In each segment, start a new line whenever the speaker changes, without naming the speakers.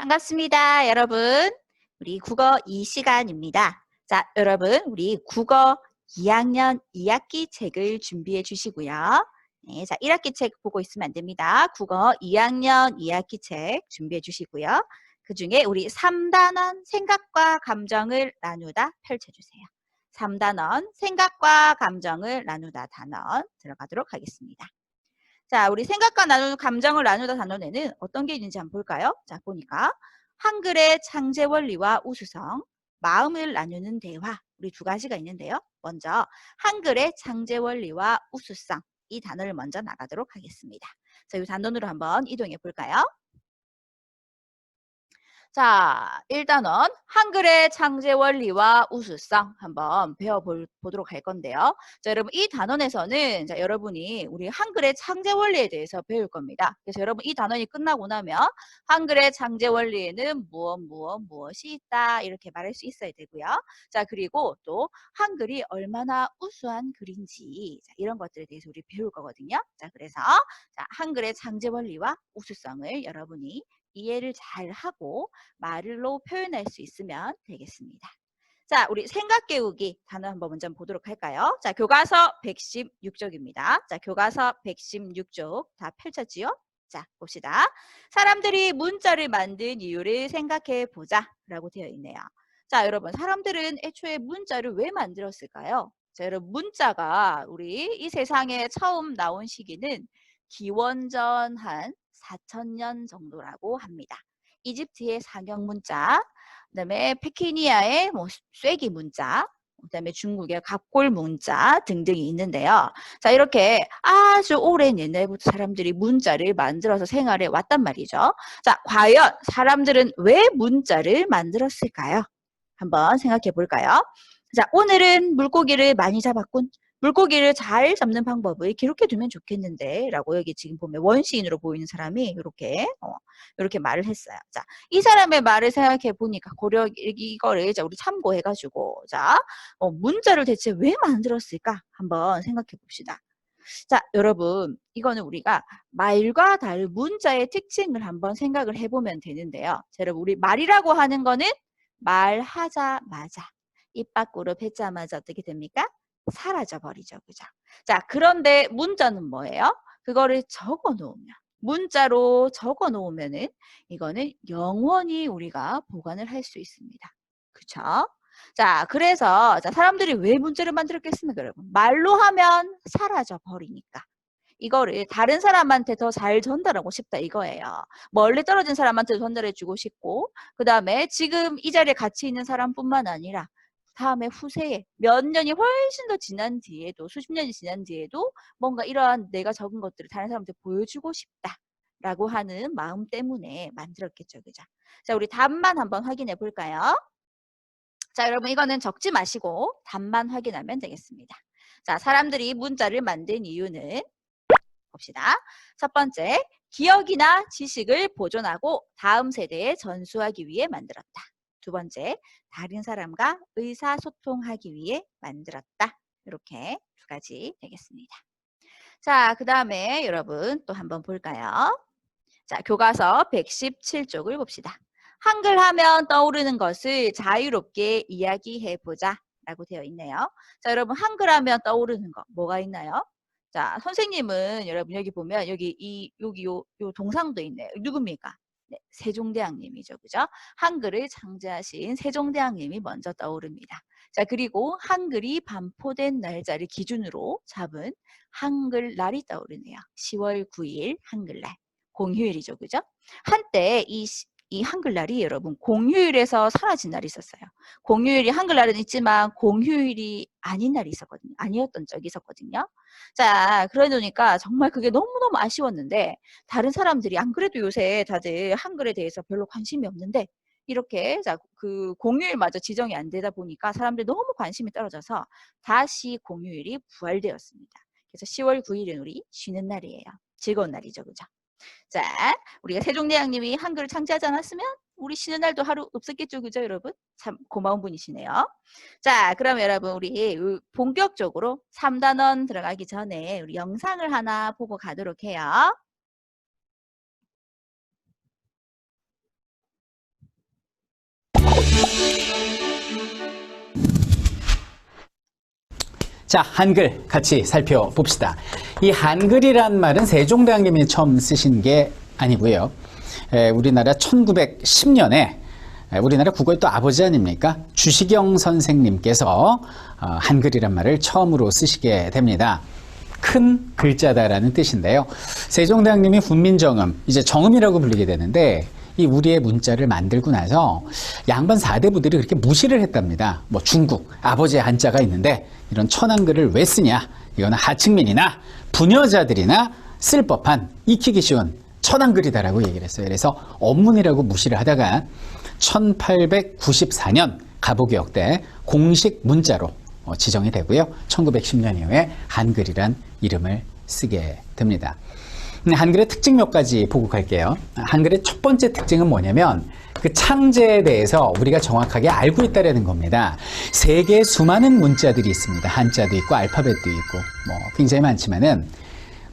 반갑습니다, 여러분. 우리 국어 2시간입니다. 자, 여러분, 우리 국어 2학년 2학기 책을 준비해 주시고요. 네, 자, 1학기 책 보고 있으면 안 됩니다. 국어 2학년 2학기 책 준비해 주시고요. 그 중에 우리 3단원 생각과 감정을 나누다 펼쳐주세요. 3단원 생각과 감정을 나누다 단원 들어가도록 하겠습니다. 자, 우리 생각과 감정을 나누다 단원에는 어떤 게 있는지 한번 볼까요? 자, 보니까 한글의 창제 원리와 우수성, 마음을 나누는 대화, 우리 두 가지가 있는데요. 먼저 한글의 창제 원리와 우수성, 이 단어를 먼저 나가도록 하겠습니다. 자, 이 단원으로 한번 이동해 볼까요? 자, 1단원 한글의 창제 원리와 우수성 한번 배워보도록 할 건데요. 자, 여러분 이 단원에서는 자, 여러분이 우리 한글의 창제 원리에 대해서 배울 겁니다. 그래서 여러분 이 단원이 끝나고 나면 한글의 창제 원리에는 무엇이 있다 이렇게 말할 수 있어야 되고요. 자, 그리고 또 한글이 얼마나 우수한 글인지 자, 이런 것들에 대해서 우리 배울 거거든요. 자, 그래서 자, 한글의 창제 원리와 우수성을 여러분이 이해를 잘 하고 말로 표현할 수 있으면 되겠습니다. 자, 우리 생각 깨우기 단어 한번 먼저 보도록 할까요? 자, 교과서 116쪽입니다. 자, 교과서 116쪽 다 펼쳤지요? 자, 봅시다. 사람들이 문자를 만든 이유를 생각해 보자 라고 되어 있네요. 자, 여러분 사람들은 애초에 문자를 왜 만들었을까요? 자, 여러분 문자가 우리 이 세상에 처음 나온 시기는 기원전 한 4,000년 정도라고 합니다. 이집트의 상형 문자, 그다음에 페키니아의 뭐 쐐기 문자, 그다음에 중국의 갑골 문자 등등이 있는데요. 자, 이렇게 아주 오랜 옛날부터 사람들이 문자를 만들어서 생활해 왔단 말이죠. 자, 과연 사람들은 왜 문자를 만들었을까요? 한번 생각해 볼까요? 자, 오늘은 물고기를 많이 잡았군. 물고기를 잘 잡는 방법을 기록해 두면 좋겠는데 라고 여기 지금 보면 원시인으로 보이는 사람이 이렇게 말을 했어요. 자, 이 사람의 말을 생각해 보니까 고려 이거를 자, 우리 참고해 가지고 자, 문자를 대체 왜 만들었을까? 한번 생각해 봅시다. 자, 여러분 이거는 우리가 말과 다른 문자의 특징을 한번 생각을 해보면 되는데요. 자, 여러분 우리 말이라고 하는 거는 말하자마자 입 밖으로 뱉자마자 어떻게 됩니까? 사라져 버리죠. 그죠? 자, 그런데 문자는 뭐예요? 그거를 적어 놓으면 문자로 적어 놓으면은 이거는 영원히 우리가 보관을 할 수 있습니다. 그쵸? 자, 그래서 자, 사람들이 왜 문자를 만들었겠습니까, 여러분? 말로 하면 사라져 버리니까. 이거를 다른 사람한테 더 잘 전달하고 싶다 이거예요. 멀리 떨어진 사람한테 전달해 주고 싶고 그다음에 지금 이 자리에 같이 있는 사람뿐만 아니라 다음에 후세에 몇 년이 훨씬 더 지난 뒤에도 수십 년이 지난 뒤에도 뭔가 이러한 내가 적은 것들을 다른 사람한테 보여주고 싶다라고 하는 마음 때문에 만들었겠죠. 그죠? 자, 우리 답만 한번 확인해 볼까요? 자, 여러분 이거는 적지 마시고 답만 확인하면 되겠습니다. 자, 사람들이 문자를 만든 이유는 봅시다. 첫 번째, 기억이나 지식을 보존하고 다음 세대에 전수하기 위해 만들었다. 두 번째, 다른 사람과 의사소통하기 위해 만들었다. 이렇게 두 가지 되겠습니다. 자, 그 다음에 여러분 또 한번 볼까요? 자, 교과서 117쪽을 봅시다. 한글 하면 떠오르는 것을 자유롭게 이야기해보자 라고 되어 있네요. 자, 여러분 한글 하면 떠오르는 거 뭐가 있나요? 자, 선생님은 여러분 여기 보면 여기 요 동상도 있네요. 누굽니까? 네, 세종대왕님이죠. 그죠? 한글을 창제하신 세종대왕님이 먼저 떠오릅니다. 자, 그리고 한글이 반포된 날짜를 기준으로 잡은 한글날이 떠오르네요. 10월 9일 한글날. 공휴일이죠. 그죠? 한때 이 한글날이 여러분 공휴일에서 사라진 날이 있었어요. 공휴일이 한글날은 있지만 공휴일이 아닌 날이 있었거든요. 아니었던 적이 있었거든요. 자, 그러니까 정말 그게 너무너무 아쉬웠는데 다른 사람들이 안 그래도 요새 다들 한글에 대해서 별로 관심이 없는데 이렇게 자, 그 공휴일마저 지정이 안 되다 보니까 사람들이 너무 관심이 떨어져서 다시 공휴일이 부활되었습니다. 그래서 10월 9일은 우리 쉬는 날이에요. 즐거운 날이죠. 그죠? 자, 우리가 세종대왕님이 한글을 창제하지 않았으면 우리 쉬는 날도 하루 없었겠죠. 그죠, 여러분? 참 고마운 분이시네요. 자, 그럼 여러분 우리 본격적으로 3단원 들어가기 전에 우리 영상을 하나 보고 가도록 해요.
자, 한글 같이 살펴봅시다. 이 한글이란 말은 세종대왕님이 처음 쓰신 게 아니고요. 우리나라 1910년에 우리나라 국어의 또 아버지 아닙니까? 주시경 선생님께서 한글이란 말을 처음으로 쓰시게 됩니다. 큰 글자다라는 뜻인데요. 세종대왕님이 훈민정음, 이제 정음이라고 불리게 되는데 이 우리의 문자를 만들고 나서 양반 4대부들이 그렇게 무시를 했답니다. 뭐 중국, 아버지의 한자가 있는데 이런 천한글을 왜 쓰냐? 이거는 하층민이나 부녀자들이나 쓸 법한 익히기 쉬운 천한글이다라고 얘기를 했어요. 그래서 언문이라고 무시를 하다가 1894년 가보개혁 때 공식 문자로 지정이 되고요. 1910년 이후에 한글이란 이름을 쓰게 됩니다. 한글의 특징 몇 가지 보고 갈게요. 한글의 첫 번째 특징은 뭐냐면 그 창제에 대해서 우리가 정확하게 알고 있다는 겁니다. 세계에 수많은 문자들이 있습니다. 한자도 있고 알파벳도 있고 뭐 굉장히 많지만은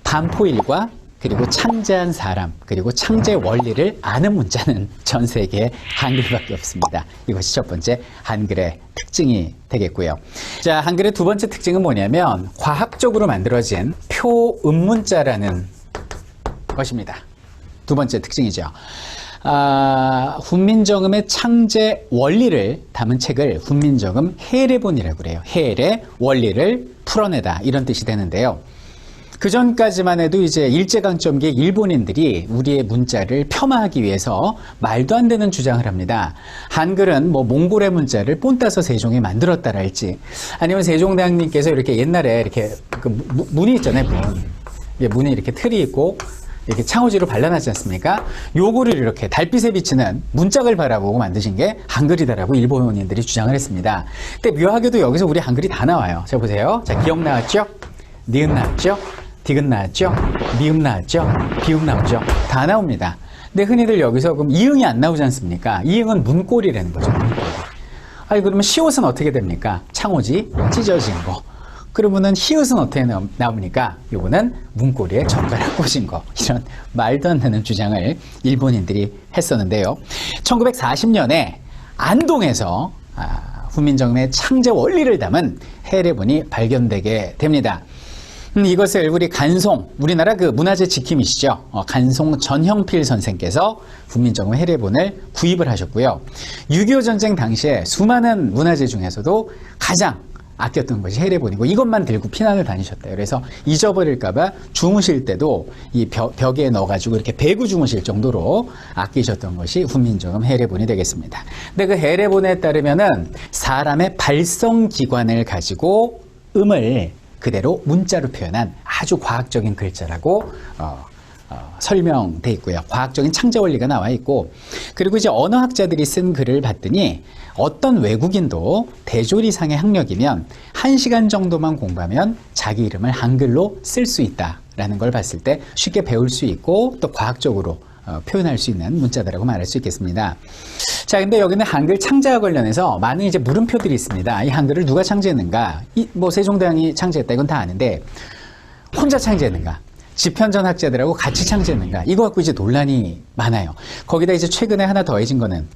반포일과 그리고 창제한 사람 그리고 창제 원리를 아는 문자는 전 세계에 한글밖에 없습니다. 이것이 첫 번째 한글의 특징이 되겠고요. 자, 한글의 두 번째 특징은 뭐냐면 과학적으로 만들어진 표음문자라는 것입니다. 두 번째 특징이죠. 훈민정음의 창제 원리를 담은 책을 훈민정음 해례본이라고 그래요. 해례 원리를 풀어내다 이런 뜻이 되는데요. 그 전까지만 해도 이제 일제강점기의 일본인들이 우리의 문자를 폄하하기 위해서 말도 안 되는 주장을 합니다. 한글은 뭐 몽골의 문자를 본따서 세종이 만들었다랄지 아니면 세종대왕님께서 이렇게 옛날에 이렇게 그 문이 있잖아요. 문이 이렇게 틀이 있고 이렇게 창호지로 발라놨지 않습니까? 요거를 이렇게 달빛에 비치는 문짝을 바라보고 만드신 게 한글이다라고 일본인들이 주장을 했습니다. 근데 묘하게도 여기서 우리 한글이 다 나와요. 자, 보세요. 자, 기억 나왔죠? 니은 나왔죠? 디귿 나왔죠? 미음 나왔죠? 비음 나오죠? 다 나옵니다. 근데 흔히들 여기서 그럼 이응이 안 나오지 않습니까? 이응은 문꼴이라는 거죠. 문꼴이. 아니, 그러면 시옷은 어떻게 됩니까? 창호지 찢어진 거. 그러면은 히읗은 어떻게 나옵니까? 요거는 문고리에 젓가락 꽂은 거. 이런 말도 안 되는 주장을 일본인들이 했었는데요. 1940년에 안동에서 훈민정음의 창제 원리를 담은 해례본이 발견되게 됩니다. 이것을 우리 간송, 우리나라 그 문화재 지킴이시죠. 간송 전형필 선생께서 훈민정음 해례본을 구입을 하셨고요. 6.25 전쟁 당시에 수많은 문화재 중에서도 가장 아꼈던 것이 해례본이고 이것만 들고 피난을 다니셨대요. 그래서 잊어버릴까봐 주무실 때도 이 벽에 넣어가지고 이렇게 배구 주무실 정도로 아끼셨던 것이 훈민정음 해례본이 되겠습니다. 근데 그 해례본에 따르면은 사람의 발성기관을 가지고 음을 그대로 문자로 표현한 아주 과학적인 글자라고 설명돼 있고요. 과학적인 창제 원리가 나와 있고 그리고 이제 언어학자들이 쓴 글을 봤더니 어떤 외국인도 대조리상의 학력이면 1시간 정도만 공부하면 자기 이름을 한글로 쓸 수 있다라는 걸 봤을 때 쉽게 배울 수 있고 또 과학적으로 표현할 수 있는 문자다라고 말할 수 있겠습니다. 자, 근데 여기는 한글 창제와 관련해서 많은 이제 물음표들이 있습니다. 이 한글을 누가 창제했는가? 뭐 세종대왕이 창제했다 이건 다 아는데 혼자 창제했는가? 집현전학자들하고 같이 창제했는가? 이거 갖고 이제 논란이 많아요. 거기다 이제 최근에 하나 더해진 거는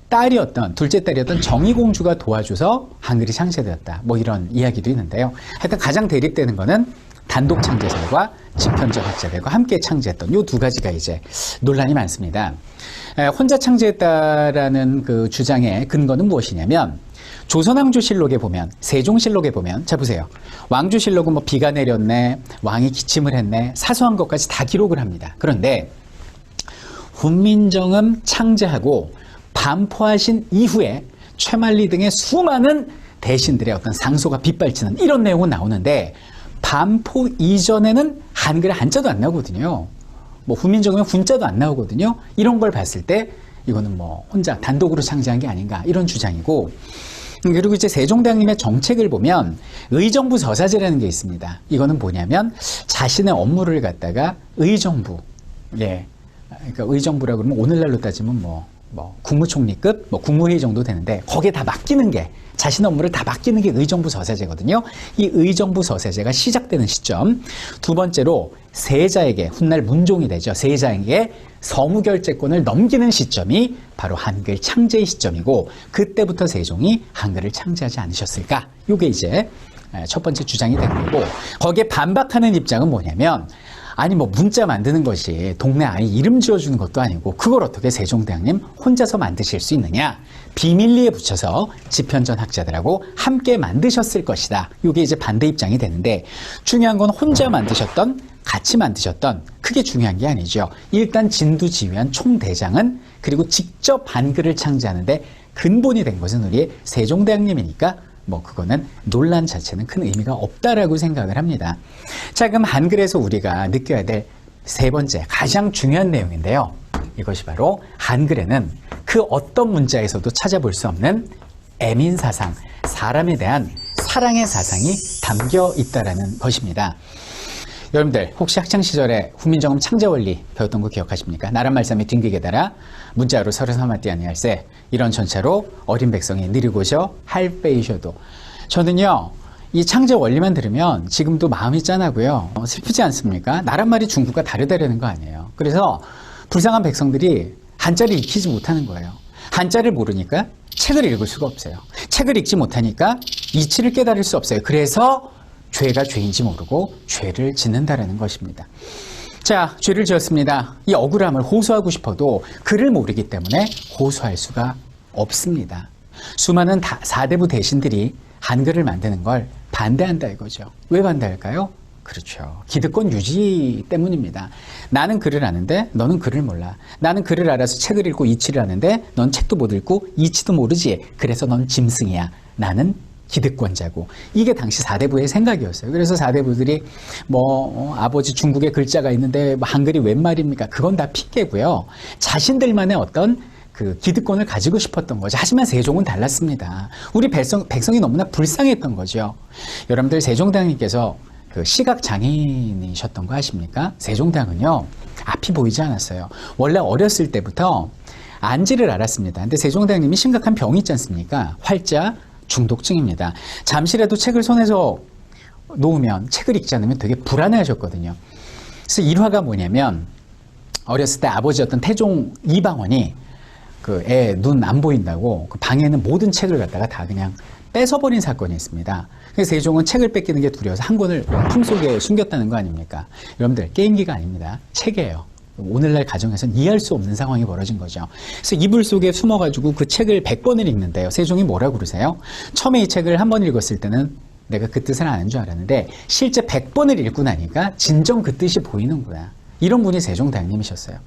둘째 딸이었던 정의공주가 도와줘서 한글이 창제되었다. 뭐 이런 이야기도 있는데요. 하여튼 가장 대립되는 거는 단독 창제설과 집현전학자들과 함께 창제했던 이 두 가지가 이제 논란이 많습니다. 혼자 창제했다라는 그 주장의 근거는 무엇이냐면 조선왕조실록에 보면 세종실록에 보면 자 보세요. 왕조실록은 뭐 비가 내렸네 왕이 기침을 했네 사소한 것까지 다 기록을 합니다. 그런데 훈민정음 창제하고 반포하신 이후에 최만리 등의 수많은 대신들의 어떤 상소가 빗발치는 이런 내용은 나오는데 반포 이전에는 한글에 한자도 안 나오거든요. 뭐 훈민정음에 훈자도 안 나오거든요. 이런 걸 봤을 때 이거는 뭐 혼자 단독으로 창제한 게 아닌가 이런 주장이고 그리고 이제 세종대왕님의 정책을 보면 의정부 저사제라는 게 있습니다. 이거는 뭐냐면 자신의 업무를 갖다가 의정부, 그러니까 의정부라고 그러면 오늘날로 따지면 뭐 뭐 국무총리급, 뭐 국무회의 정도 되는데 거기에 다 맡기는 게 자신 업무를 다 맡기는 게 의정부 서세제거든요. 이 의정부 서세제가 시작되는 시점. 두 번째로 세자에게 훗날 문종이 되죠. 세자에게 서무결제권을 넘기는 시점이 바로 한글 창제의 시점이고 그때부터 세종이 한글을 창제하지 않으셨을까? 이게 이제 첫 번째 주장이 되는 거고 거기에 반박하는 입장은 뭐냐면 아니 뭐 문자 만드는 것이 동네 아이 이름 지어주는 것도 아니고 그걸 어떻게 세종대왕님 혼자서 만드실 수 있느냐. 비밀리에 붙여서 집현전 학자들하고 함께 만드셨을 것이다. 이게 이제 반대 입장이 되는데 중요한 건 혼자 만드셨던 같이 만드셨던 그게 중요한 게 아니죠. 일단 진두지휘한 총대장은 그리고 직접 한글을 창제하는데 근본이 된 것은 우리의 세종대왕님이니까 뭐 그거는 논란 자체는 큰 의미가 없다라고 생각을 합니다. 자, 그럼 한글에서 우리가 느껴야 될 세 번째 가장 중요한 내용인데요. 이것이 바로 한글에는 그 어떤 문자에서도 찾아볼 수 없는 애민사상, 사람에 대한 사랑의 사상이 담겨 있다라는 것입니다. 여러분들 혹시 학창시절에 훈민정음 창제원리 배웠던 거 기억하십니까? 나란 말씀이 딩기게 달아 문자로 서로 삼았디 아니할세 이런 전차로 어린 백성이 느리고저 할 빼이셔도 저는요 이 창제 원리만 들으면 지금도 마음이 짠하고요 슬프지 않습니까? 나란 말이 중국과 다르다라는 거 아니에요. 그래서 불쌍한 백성들이 한자를 익히지 못하는 거예요. 한자를 모르니까 책을 읽을 수가 없어요. 책을 읽지 못하니까 이치를 깨달을 수 없어요. 그래서 죄가 죄인지 모르고 죄를 짓는다라는 것입니다. 자, 죄를 지었습니다. 이 억울함을 호소하고 싶어도 글을 모르기 때문에 호소할 수가 없습니다. 수많은 사대부 대신들이 한글을 만드는 걸 반대한다 이거죠. 왜 반대할까요? 그렇죠. 기득권 유지 때문입니다. 나는 글을 아는데 너는 글을 몰라. 나는 글을 알아서 책을 읽고 이치를 아는데 넌 책도 못 읽고 이치도 모르지. 그래서 넌 짐승이야. 나는 기득권자고. 이게 당시 사대부의 생각이었어요. 그래서 사대부들이 아버지 중국에 글자가 있는데 한글이 웬 말입니까? 그건 다 핑계고요. 자신들만의 어떤 그 기득권을 가지고 싶었던 거죠. 하지만 세종은 달랐습니다. 우리 백성이 너무나 불쌍했던 거죠. 여러분들 세종대왕님께서 그 시각 장애인이셨던 거 아십니까? 세종대왕은요 앞이 보이지 않았어요. 원래 어렸을 때부터 안지를 알았습니다. 근데 세종대왕님이 심각한 병이 있지 않습니까? 활자 중독증입니다. 잠시라도 책을 손에서 놓으면 책을 읽지 않으면 되게 불안해하셨거든요. 그래서 일화가 뭐냐면 어렸을 때 아버지였던 태종 이방원이 그 애 눈 안 보인다고 그 방에 있는 모든 책을 갖다가 다 그냥 뺏어버린 사건이 있습니다. 그래서 세종은 책을 뺏기는 게 두려워서 한 권을 품속에 숨겼다는 거 아닙니까? 여러분들 게임기가 아닙니다. 책이에요. 오늘날 가정에서는 이해할 수 없는 상황이 벌어진 거죠. 그래서 이불 속에 숨어가지고 그 책을 100번을 읽는데요. 세종이 뭐라고 그러세요? 처음에 이 책을 한 번 읽었을 때는 내가 그 뜻을 아는 줄 알았는데 실제 100번을 읽고 나니까 진정 그 뜻이 보이는구나. 이런 분이 세종대왕님이셨어요.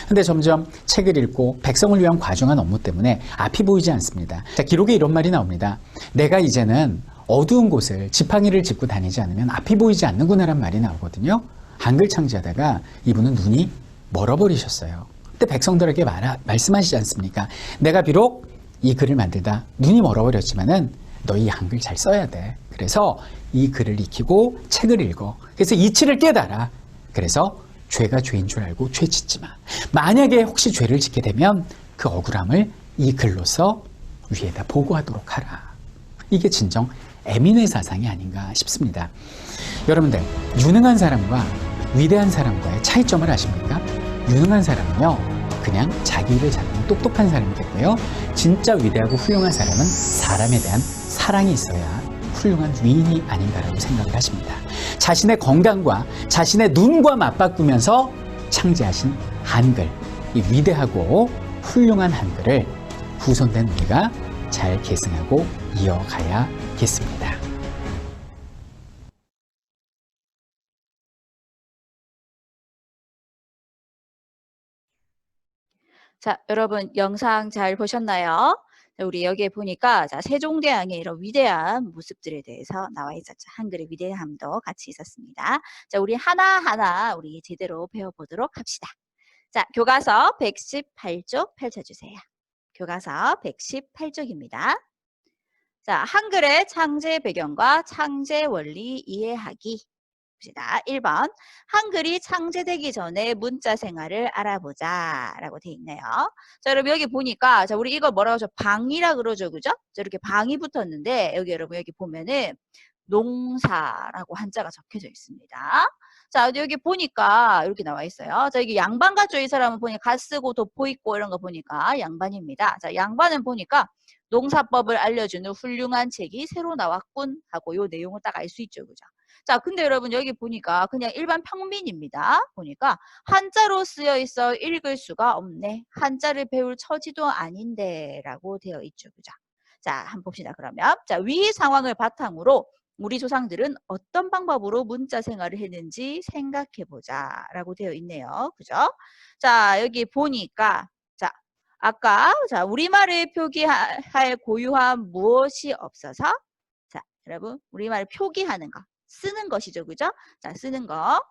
근데 점점 책을 읽고 백성을 위한 과중한 업무 때문에 앞이 보이지 않습니다. 자, 기록에 이런 말이 나옵니다. 내가 이제는 어두운 곳을 지팡이를 짚고 다니지 않으면 앞이 보이지 않는구나란 말이 나오거든요. 한글 창제하다가 이분은 눈이 멀어버리셨어요. 그때 백성들에게 말씀하시지 않습니까? 내가 비록 이 글을 만들다 눈이 멀어버렸지만은 너 이 한글 잘 써야 돼. 그래서 이 글을 익히고 책을 읽어. 그래서 이치를 깨달아. 그래서 죄가 죄인 줄 알고 죄 짓지 마. 만약에 혹시 죄를 짓게 되면 그 억울함을 이 글로써 위에다 보고하도록 하라. 이게 진정 애민의 사상이 아닌가 싶습니다. 여러분들, 유능한 사람과 위대한 사람과의 차이점을 아십니까? 유능한 사람은요, 그냥 자기 일을 잘하는 똑똑한 사람이겠고요. 진짜 위대하고 훌륭한 사람은 사람에 대한 사랑이 있어야 훌륭한 위인이 아닌가라고 생각을 하십니다. 자신의 건강과 자신의 눈과 맞바꾸면서 창제하신 한글, 이 위대하고 훌륭한 한글을 후손된 우리가 잘 계승하고 이어가야겠습니다.
자, 여러분 영상 잘 보셨나요? 자, 우리 여기에 보니까 자, 세종대왕의 이런 위대한 모습들에 대해서 나와 있었죠. 한글의 위대함도 같이 있었습니다. 자, 우리 하나하나 우리 제대로 배워보도록 합시다. 자, 교과서 118쪽 펼쳐주세요. 교과서 118쪽입니다. 자, 한글의 창제 배경과 창제 원리 이해하기. 봅시다. 1번. 한글이 창제되기 전에 문자 생활을 알아보자. 라고 돼 있네요. 자, 여러분 여기 보니까, 자, 우리 이거 뭐라고 하죠? 방이라 그러죠. 그죠? 자, 이렇게 방이 붙었는데, 여기 여러분 여기 보면은 농사라고 한자가 적혀져 있습니다. 자, 여기 보니까 이렇게 나와 있어요. 자, 여기 양반 같죠? 이 사람은 보니까 갓 쓰고 돋보 있고 이런 거 보니까 양반입니다. 자, 양반은 보니까 농사법을 알려주는 훌륭한 책이 새로 나왔군 하고 요 내용을 딱 알 수 있죠. 그죠? 자, 근데 여러분 여기 보니까 그냥 일반 평민입니다. 보니까 한자로 쓰여 있어 읽을 수가 없네. 한자를 배울 처지도 아닌데 라고 되어 있죠. 그죠? 자, 한번 봅시다. 그러면 자, 위 상황을 바탕으로 우리 조상들은 어떤 방법으로 문자 생활을 했는지 생각해보자 라고 되어 있네요. 그죠? 자, 여기 보니까 자, 아까 자, 우리말을 표기할 고유한 무엇이 없어서 자, 여러분 우리말을 표기하는 거 쓰는 것이죠. 그죠? 자, 쓰는 거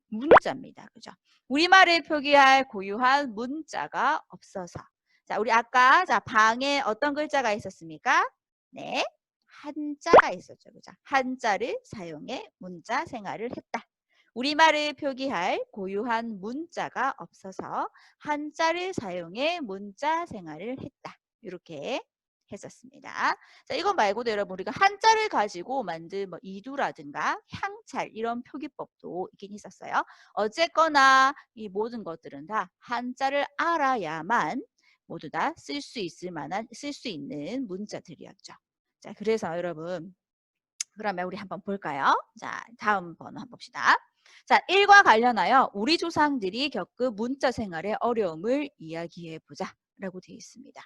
문자입니다. 그죠? 우리말을 표기할 고유한 문자가 없어서 자, 우리 아까 자, 방에 어떤 글자가 있었습니까? 네. 한자가 있었죠. 그죠? 한자를 사용해 문자 생활을 했다. 우리말을 표기할 고유한 문자가 없어서 한자를 사용해 문자 생활을 했다. 이렇게 했었습니다. 자, 이거 말고도 여러분 우리가 한자를 가지고 만든 뭐 이두라든가 향찰 이런 표기법도 있긴 있었어요. 어쨌거나 이 모든 것들은 다 한자를 알아야만 모두 다 쓸 수 있을 만한 쓸 수 있는 문자들이었죠. 자, 그래서 여러분 그러면 우리 한번 볼까요? 자, 다음 번호 한번 봅시다. 자, 1과 관련하여 우리 조상들이 겪은 문자 생활의 어려움을 이야기해 보자 라고 되어 있습니다.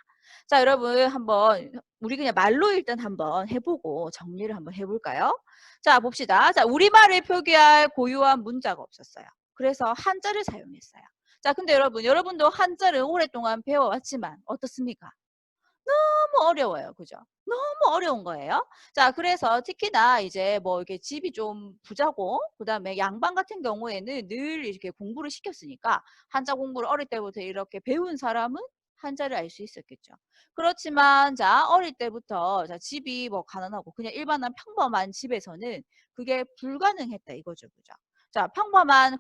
자, 여러분 한번 우리 그냥 말로 일단 한번 해보고 정리를 한번 해볼까요? 자, 봅시다. 자, 우리말을 표기할 고유한 문자가 없었어요. 그래서 한자를 사용했어요. 자, 근데 여러분도 한자를 오랫동안 배워왔지만 어떻습니까? 너무 어려워요. 그죠? 너무 어려운 거예요. 자, 그래서 특히나 이제 뭐 이렇게 집이 좀 부자고, 그 다음에 양반 같은 경우에는 늘 이렇게 공부를 시켰으니까 한자 공부를 어릴 때부터 이렇게 배운 사람은 한자를 알 수 있었겠죠. 그렇지만 자, 어릴 때부터 자, 집이 뭐 가난하고 그냥 일반한 평범한 집에서는 그게 불가능했다 이거죠. 그죠? 자,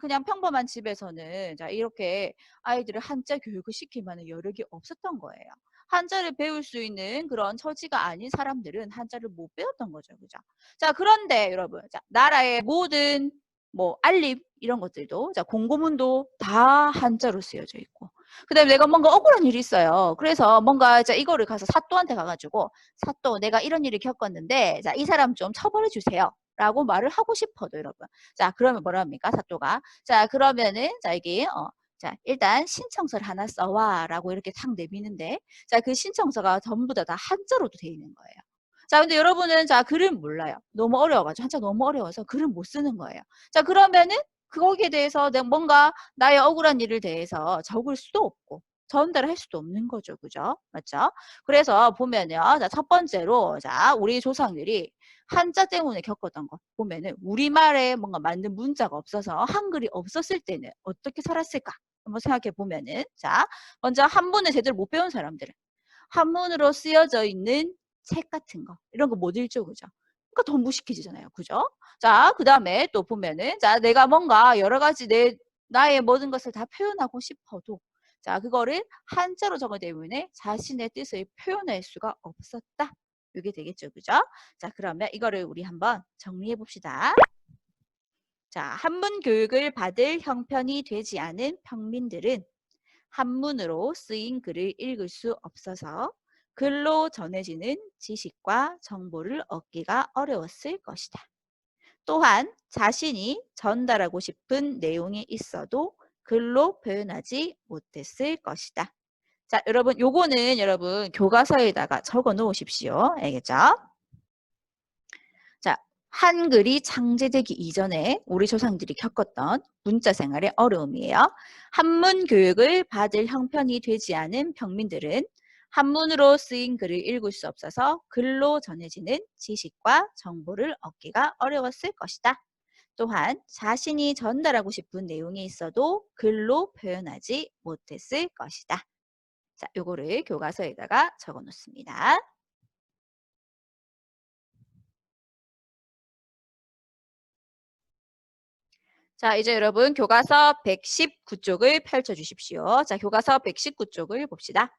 그냥 평범한 집에서는 자, 이렇게 아이들을 한자 교육을 시킬 만한 여력이 없었던 거예요. 한자를 배울 수 있는 그런 처지가 아닌 사람들은 한자를 못 배웠던 거죠. 그죠? 자, 그런데 여러분, 자, 나라의 모든 뭐 알림 이런 것들도 자, 공고문도 다 한자로 쓰여져 있고. 그다음에 내가 뭔가 억울한 일이 있어요. 그래서 뭔가 자, 이거를 가서 사또한테 가가지고 사또 내가 이런 일을 겪었는데 자, 이 사람 좀 처벌해 주세요. 라고 말을 하고 싶어도 여러분. 자, 그러면 뭐라 합니까? 사또가. 자, 그러면은 자, 이게 자, 일단 신청서를 하나 써와 라고 이렇게 탁 내미는데 자, 그 신청서가 전부 다 한자로도 돼 있는 거예요. 자, 근데 여러분은 자, 글을 몰라요. 너무 어려워가지고 한자 너무 어려워서 글을 못 쓰는 거예요. 자, 그러면은 거기에 대해서 내가 뭔가 나의 억울한 일을 대해서 적을 수도 없고 전달할 수도 없는 거죠. 그죠? 맞죠? 그래서 보면요. 자, 첫 번째로 자, 우리 조상들이 한자 때문에 겪었던 거 보면은 우리말에 뭔가 맞는 문자가 없어서 한글이 없었을 때는 어떻게 살았을까? 한번 생각해 보면은 자, 먼저 한문을 제대로 못 배운 사람들은 한문으로 쓰여져 있는 책 같은 거 이런 거 못 읽죠. 그죠? 그러니까 더 무식해지잖아요. 그죠? 자, 그다음에 또 보면은 자, 내가 뭔가 여러 가지 나의 모든 것을 다 표현하고 싶어도 자, 그거를 한자로 적어 때문에 자신의 뜻을 표현할 수가 없었다. 이게 되겠죠. 그죠? 자, 그러면 이거를 우리 한번 정리해 봅시다. 자, 한문 교육을 받을 형편이 되지 않은 평민들은 한문으로 쓰인 글을 읽을 수 없어서 글로 전해지는 지식과 정보를 얻기가 어려웠을 것이다. 또한 자신이 전달하고 싶은 내용이 있어도 글로 표현하지 못했을 것이다. 자, 여러분 요거는 여러분 교과서에다가 적어 놓으십시오. 알겠죠? 자, 한글이 창제되기 이전에 우리 조상들이 겪었던 문자 생활의 어려움이에요. 한문 교육을 받을 형편이 되지 않은 평민들은 한문으로 쓰인 글을 읽을 수 없어서 글로 전해지는 지식과 정보를 얻기가 어려웠을 것이다. 또한 자신이 전달하고 싶은 내용이 있어도 글로 표현하지 못했을 것이다. 자, 요거를 교과서에다가 적어 놓습니다. 자, 이제 여러분 교과서 119쪽을 펼쳐 주십시오. 자, 교과서 119쪽을 봅시다.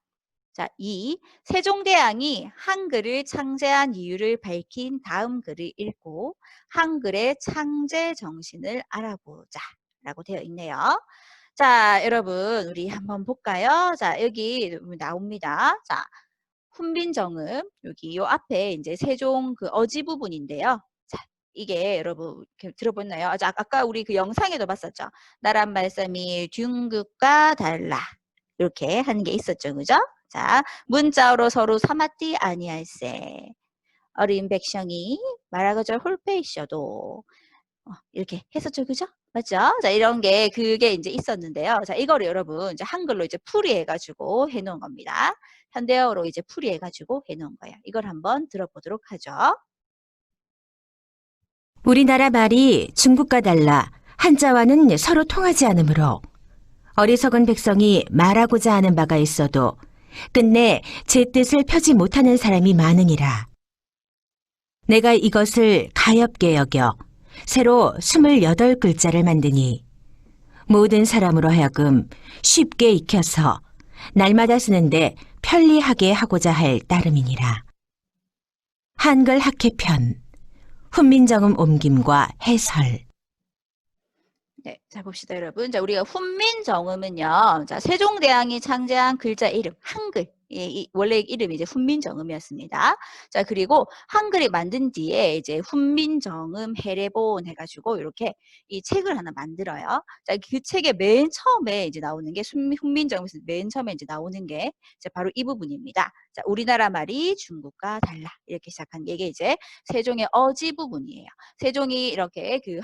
자, 2. 세종대왕이 한글을 창제한 이유를 밝힌 다음 글을 읽고 한글의 창제 정신을 알아보자 라고 되어 있네요. 자, 여러분 우리 한번 볼까요? 자, 여기 나옵니다. 자, 훈민정음 여기 요 앞에 이제 세종 그 어지 부분인데요. 자, 이게 여러분 이렇게 들어보나요? 아까 우리 그 영상에도 봤었죠. 나란 말씀이 중국과 달라 이렇게 하는 게 있었죠, 그죠? 자, 문자로 서로 사마띠 아니할세. 어린 백성이 말하고자 홀패 있어도 이렇게 했었죠, 그죠? 맞죠? 자, 이런 게 그게 이제 있었는데요. 자, 이거를 여러분 이제 한글로 이제 풀이해가지고 해놓은 겁니다. 현대어로 이제 풀이해가지고 해놓은 거예요. 이걸 한번 들어보도록 하죠.
우리나라 말이 중국과 달라 한자와는 서로 통하지 않으므로 어리석은 백성이 말하고자 하는 바가 있어도 끝내 제 뜻을 펴지 못하는 사람이 많으니라. 내가 이것을 가엾게 여겨 새로 28글자를 만드니 모든 사람으로 하여금 쉽게 익혀서 날마다 쓰는데 편리하게 하고자 할 따름이니라. 한글 학회편, 훈민정음 옮김과 해설.
네, 자 봅시다, 여러분. 자, 우리가 훈민정음은요. 자, 세종대왕이 창제한 글자 이름, 한글. 원래 이름이 이제 훈민정음이었습니다. 자, 그리고 한글이 만든 뒤에 이제 훈민정음 해례본 해가지고 이렇게 이 책을 하나 만들어요. 자, 그 책의 맨 처음에 이제 나오는 게 훈민정음에서 맨 처음에 이제 나오는 게 이제 바로 이 부분입니다. 자, 우리나라 말이 중국과 달라. 이렇게 시작한 게 이게 이제 세종의 어지 부분이에요. 세종이 이렇게 그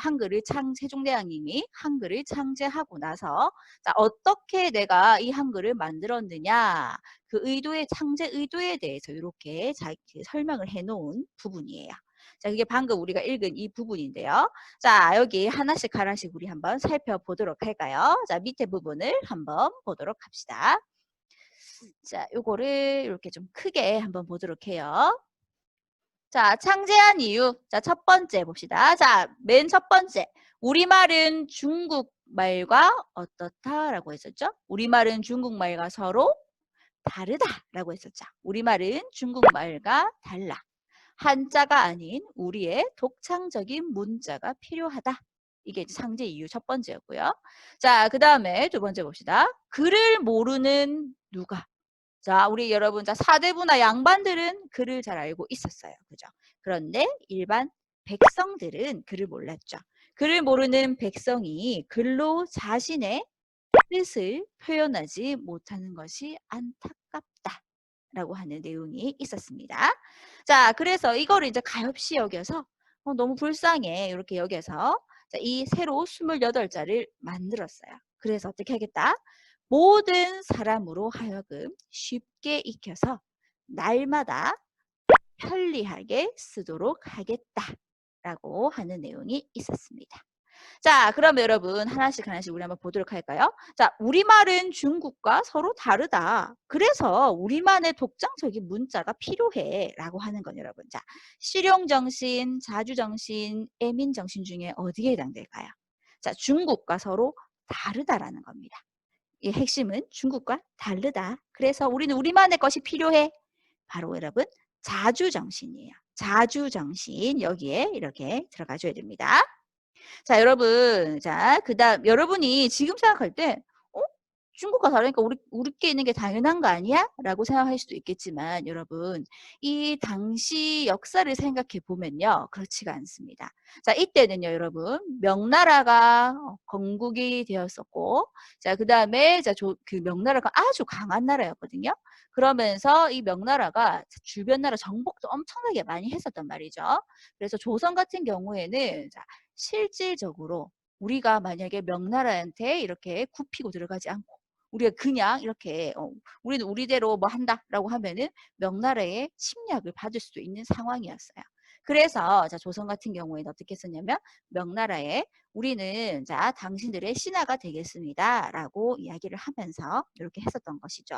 세종대왕님이 한글을 창제하고 나서 자, 어떻게 내가 이 한글을 만들었느냐 그 의도의 창제 의도에 대해서 이렇게 설명을 해놓은 부분이에요. 자, 그게 방금 우리가 읽은 이 부분인데요. 자, 여기 하나씩 우리 한번 살펴보도록 할까요? 자, 밑에 부분을 한번 보도록 합시다. 자, 요거를 이렇게 좀 크게 한번 보도록 해요. 자, 창제한 이유. 자, 첫 번째 봅시다. 자, 맨 첫 번째. 우리말은 중국말과 어떻다라고 했었죠? 우리말은 중국말과 서로 다르다라고 했었죠. 우리말은 중국말과 달라. 한자가 아닌 우리의 독창적인 문자가 필요하다. 이게 이제 창제 이유 첫 번째였고요. 자, 그 다음에 두 번째 봅시다. 글을 모르는 누가? 자, 우리 여러분, 자, 사대부나 양반들은 글을 잘 알고 있었어요. 그죠? 그런데 일반 백성들은 글을 몰랐죠. 글을 모르는 백성이 글로 자신의 뜻을 표현하지 못하는 것이 안타깝다라고 하는 내용이 있었습니다. 자, 그래서 이거를 이제 가엾이 여겨서 너무 불쌍해 이렇게 여겨서 자, 이 새로 28자를 만들었어요. 그래서 어떻게 하겠다? 모든 사람으로 하여금 쉽게 익혀서 날마다 편리하게 쓰도록 하겠다라고 하는 내용이 있었습니다. 자, 그럼 여러분 하나씩 우리 한번 보도록 할까요? 자, 우리말은 중국과 서로 다르다. 그래서 우리만의 독창적인 문자가 필요해 라고 하는 건 여러분. 자, 실용정신, 자주정신, 애민정신 중에 어디에 해당될까요? 자, 중국과 서로 다르다라는 겁니다. 이 핵심은 중국과 다르다. 그래서 우리는 우리만의 것이 필요해. 바로 여러분 자주정신이에요. 자주정신 여기에 이렇게 들어가줘야 됩니다. 자, 여러분. 자, 그다음 여러분이 지금 생각할 때 중국과 다르니까 우리께 있는 게 당연한 거 아니야? 라고 생각할 수도 있겠지만 여러분 이 당시 역사를 생각해 보면요. 그렇지가 않습니다. 자, 이때는요. 여러분 명나라가 건국이 되었었고 자, 그 다음에 그 명나라가 아주 강한 나라였거든요. 그러면서 이 명나라가 주변 나라 정복도 엄청나게 많이 했었단 말이죠. 그래서 조선 같은 경우에는 자, 실질적으로 우리가 만약에 명나라한테 이렇게 굽히고 들어가지 않고 우리가 그냥 이렇게 우리는 우리대로 뭐 한다라고 하면은 명나라의 침략을 받을 수도 있는 상황이었어요. 그래서 자, 조선 같은 경우에는 어떻게 했었냐면 명나라에 우리는 자, 당신들의 신하가 되겠습니다라고 이야기를 하면서 이렇게 했었던 것이죠.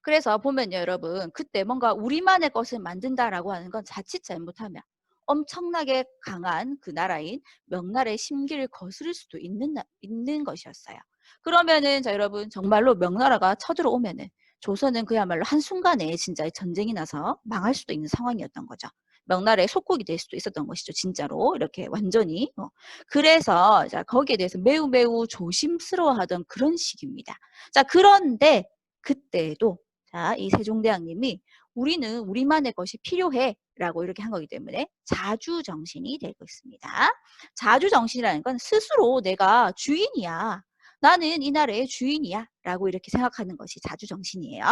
그래서 보면요, 여러분 그때 뭔가 우리만의 것을 만든다라고 하는 건 자칫 잘못하면 엄청나게 강한 그 나라인 명나라의 심기를 거스를 수도 있는 것이었어요. 그러면은 자 여러분 정말로 명나라가 쳐들어오면은 조선은 그야말로 한순간에 진짜 전쟁이 나서 망할 수도 있는 상황이었던 거죠. 명나라의 속국이 될 수도 있었던 것이죠. 진짜로 이렇게 완전히. 그래서 자 거기에 대해서 매우 매우 조심스러워하던 그런 시기입니다. 자 그런데 그때도 자 이 세종대왕님이 우리는 우리만의 것이 필요해라고 이렇게 한 거기 때문에 자주정신이 되고 있습니다. 자주정신이라는 건 스스로 내가 주인이야. 나는 이 나라의 주인이야. 라고 이렇게 생각하는 것이 자주정신이에요.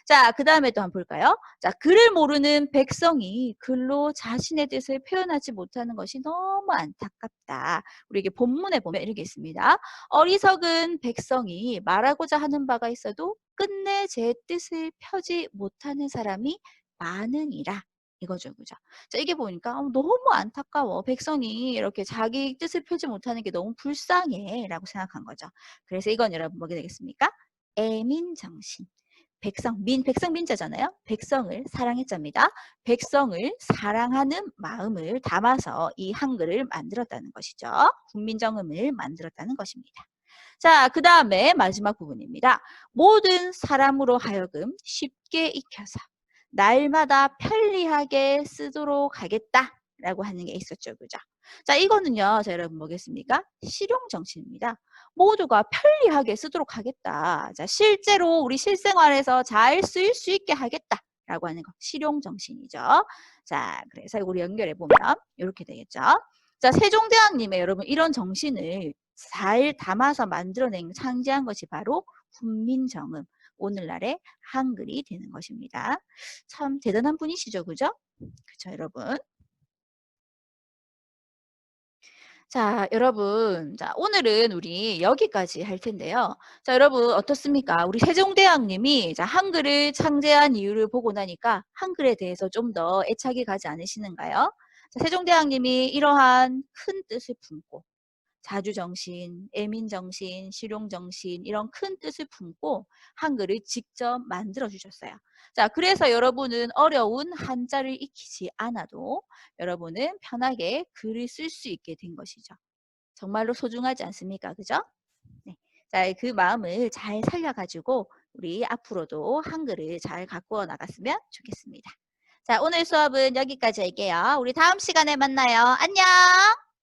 자, 그 다음에 또 한번 볼까요? 자, 글을 모르는 백성이 글로 자신의 뜻을 표현하지 못하는 것이 너무 안타깝다. 우리 이게 본문에 보면 이렇게 있습니다. 어리석은 백성이 말하고자 하는 바가 있어도 끝내 제 뜻을 펴지 못하는 사람이 많으니라. 이거죠, 그죠? 자, 이게 보니까 너무 안타까워. 백성이 이렇게 자기 뜻을 펴지 못하는 게 너무 불쌍해. 라고 생각한 거죠. 그래서 이건 여러분 뭐게 되겠습니까? 애민정신. 백성민자잖아요. 백성을 사랑했자입니다. 백성을 사랑하는 마음을 담아서 이 한글을 만들었다는 것이죠. 국민정음을 만들었다는 것입니다. 자, 그 다음에 마지막 부분입니다. 모든 사람으로 하여금 쉽게 익혀서 날마다 편리하게 쓰도록 하겠다라고 하는 게 있었죠. 그죠? 자, 이거는요. 자, 여러분 뭐겠습니까? 실용정신입니다. 모두가 편리하게 쓰도록 하겠다. 자, 실제로 우리 실생활에서 잘 쓰일 수 있게 하겠다라고 하는 거. 실용정신이죠. 자, 그래서 우리 연결해 보면 이렇게 되겠죠. 자, 세종대왕님의 여러분 이런 정신을 잘 담아서 만들어낸 창제한 것이 바로 훈민정음. 오늘날의 한글이 되는 것입니다. 참 대단한 분이시죠, 그죠? 그죠, 여러분? 자, 여러분. 자, 오늘은 우리 여기까지 할 텐데요. 자, 여러분 어떻습니까? 우리 세종대왕님이 자, 한글을 창제한 이유를 보고 나니까 한글에 대해서 좀 더 애착이 가지 않으시는가요? 자, 세종대왕님이 이러한 큰 뜻을 품고 자주정신, 애민정신, 실용정신 이런 큰 뜻을 품고 한글을 직접 만들어 주셨어요. 자, 그래서 여러분은 어려운 한자를 익히지 않아도 여러분은 편하게 글을 쓸 수 있게 된 것이죠. 정말로 소중하지 않습니까? 그죠? 네. 자, 그 마음을 잘 살려가지고 우리 앞으로도 한글을 잘 가꾸어 나갔으면 좋겠습니다. 자, 오늘 수업은 여기까지 할게요. 우리 다음 시간에 만나요. 안녕!